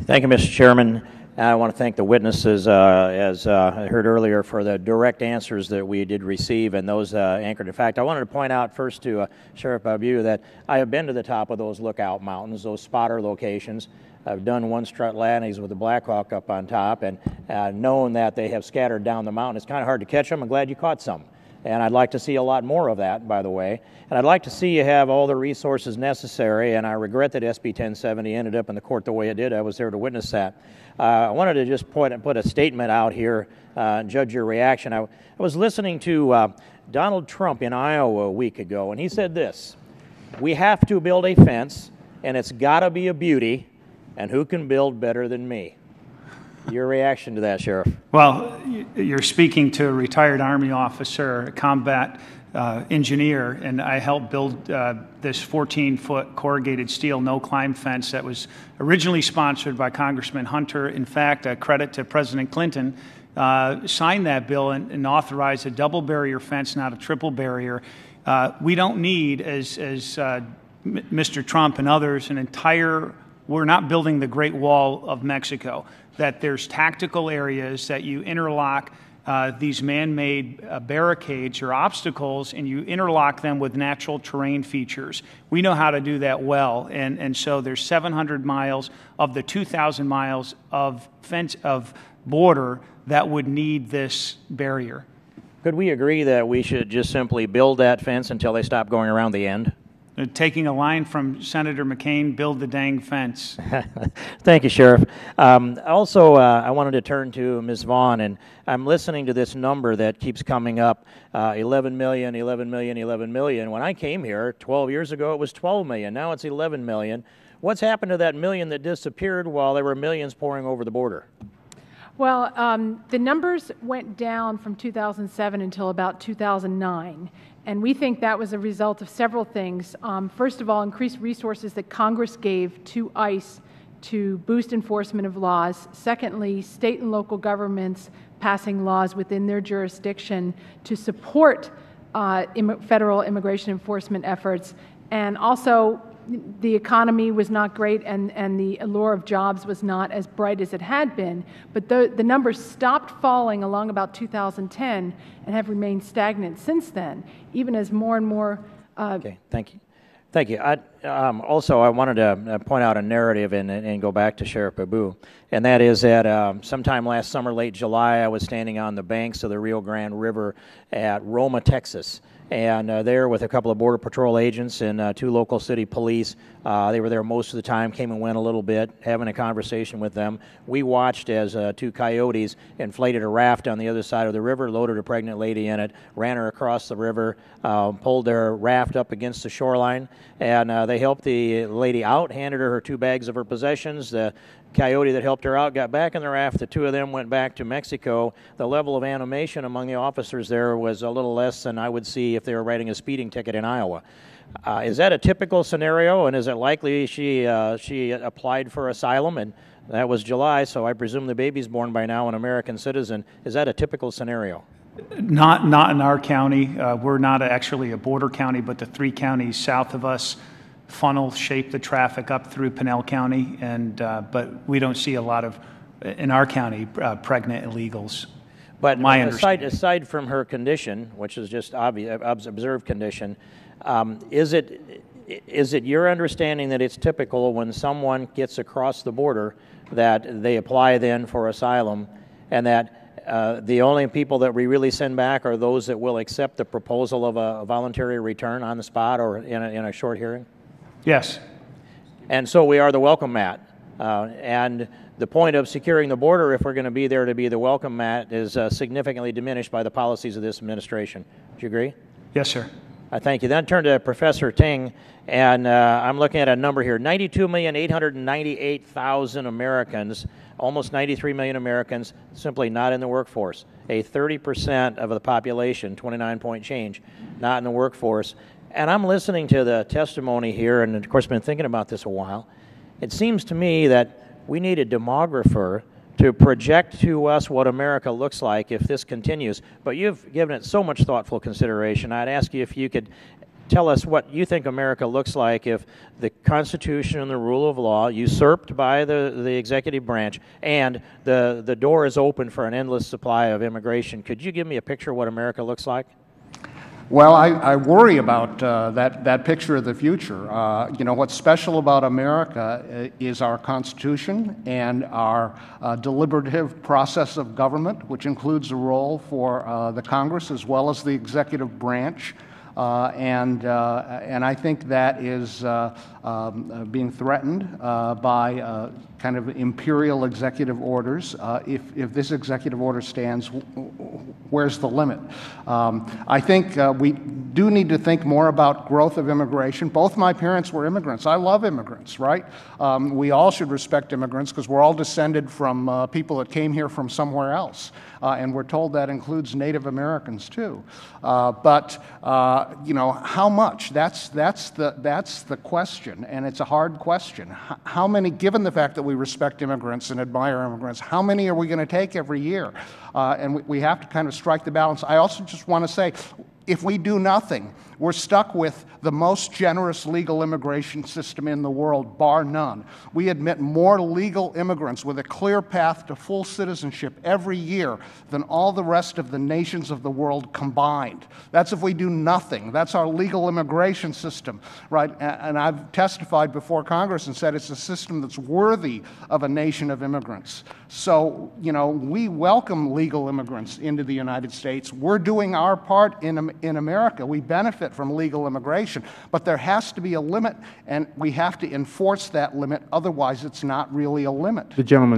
Thank you, Mr. Chairman. I want to thank the witnesses, as I heard earlier, for the direct answers that we did receive and those anchored in fact. I wanted to point out first to Sheriff Babu that I have been to the top of those lookout mountains, those spotter locations. I've done one-strut landings with the Black Hawk up on top and known that they have scattered down the mountain. It's kind of hard to catch them. I'm glad you caught some. And I'd like to see a lot more of that, by the way. And I'd like to see you have all the resources necessary, and I regret that SB 1070 ended up in the court the way it did. I was there to witness that. I wanted to just put a statement out here and judge your reaction. I was listening to Donald Trump in Iowa a week ago, and he said this: "We have to build a fence, and it's got to be a beauty, and who can build better than me?" Your reaction to that, Sheriff? Well, you're speaking to a retired Army officer, a combat engineer, and I helped build this 14-foot corrugated steel no-climb fence that was originally sponsored by Congressman Hunter. In fact, a credit to President Clinton, signed that bill and authorized a double barrier fence, not a triple barrier. We don't need, as Mr. Trump and others, we're not building the Great Wall of Mexico, that there's tactical areas that you interlock these man-made barricades or obstacles, and you interlock them with natural terrain features. We know how to do that well, and so there's 700 miles of the 2,000 miles of border that would need this barrier. Could we agree that we should just simply build that fence until they stop going around the end? Taking a line from Senator McCain, build the dang fence. Thank you, Sheriff. Also, I wanted to turn to Ms. Vaughn, and I'm listening to this number that keeps coming up, 11 million, 11 million, 11 million. When I came here 12 years ago, it was 12 million. Now it's 11 million. What's happened to that million that disappeared while there were millions pouring over the border? Well, the numbers went down from 2007 until about 2009. And we think that was a result of several things. First of all, increased resources that Congress gave to ICE to boost enforcement of laws. Secondly, state and local governments passing laws within their jurisdiction to support federal immigration enforcement efforts. And also, the economy was not great, and the allure of jobs was not as bright as it had been. But the numbers stopped falling along about 2010 and have remained stagnant since then, even as more and more... Okay, thank you. Thank you. Also, I wanted to point out a narrative and go back to Sheriff Babu, and that is that sometime last summer, late July, I was standing on the banks of the Rio Grande River at Roma, Texas, and there with a couple of Border Patrol agents and 2 local city police. They were there most of the time, came and went a little bit, having a conversation with them. We watched as 2 coyotes inflated a raft on the other side of the river, loaded a pregnant lady in it, ran her across the river, pulled their raft up against the shoreline, and they helped the lady out, handed her 2 bags of her possessions. The coyote that helped her out got back in the raft. The 2 of them went back to Mexico. The level of animation among the officers there was a little less than I would see if they were writing a speeding ticket in Iowa. Is that a typical scenario, and is it likely she applied for asylum? And that was July, so I presume the baby's born by now, an American citizen. Is that a typical scenario? Not in our county. We're not actually a border county, but the 3 counties south of us shape the traffic up through Pinell County, and but we don't see a lot of, in our county, pregnant illegals. But aside from her condition, which is just observed condition, is it your understanding that it's typical when someone gets across the border that they apply then for asylum, and that the only people that we really send back are those that will accept the proposal of a voluntary return on the spot or in a short hearing? Yes. And so we are the welcome mat. And the point of securing the border, if we're going to be there to be the welcome mat, is significantly diminished by the policies of this administration. Do you agree? Yes, sir. I thank you. Then turn to Professor Ting, and I'm looking at a number here, 92,898,000 Americans, almost 93 million Americans, simply not in the workforce. A 30% of the population, 29-point change, not in the workforce. And I'm listening to the testimony here, and of course been thinking about this a while. It seems to me that we need a demographer to project to us what America looks like if this continues. But you've given it so much thoughtful consideration. I'd ask you if you could tell us what you think America looks like if the Constitution and the rule of law, usurped by the executive branch, and the door is open for an endless supply of immigration. Could you give me a picture of what America looks like? Well, I worry about that picture of the future. You know, what's special about America is our Constitution and our deliberative process of government, which includes a role for the Congress as well as the executive branch. And I think that is being threatened by kind of imperial executive orders. If this executive order stands, where's the limit? I think we do need to think more about growth of immigration. Both my parents were immigrants. I love immigrants, right? We all should respect immigrants because we're all descended from people that came here from somewhere else. And we're told that includes Native Americans too. But you know, how much? That's the question, and it's a hard question. How many, given the fact that we respect immigrants and admire immigrants, how many are we going to take every year? And we have to kind of strike the balance. I also just want to say, if we do nothing, we're stuck with the most generous legal immigration system in the world, bar none. We admit more legal immigrants with a clear path to full citizenship every year than all the rest of the nations of the world combined. That's if we do nothing. That's our legal immigration system, right? And I've testified before Congress and said it's a system that's worthy of a nation of immigrants. So, you know, we welcome legal immigrants into the United States. We're doing our part in America. We benefit from legal immigration, but there has to be a limit, and we have to enforce that limit. Otherwise, it's not really a limit. The gentleman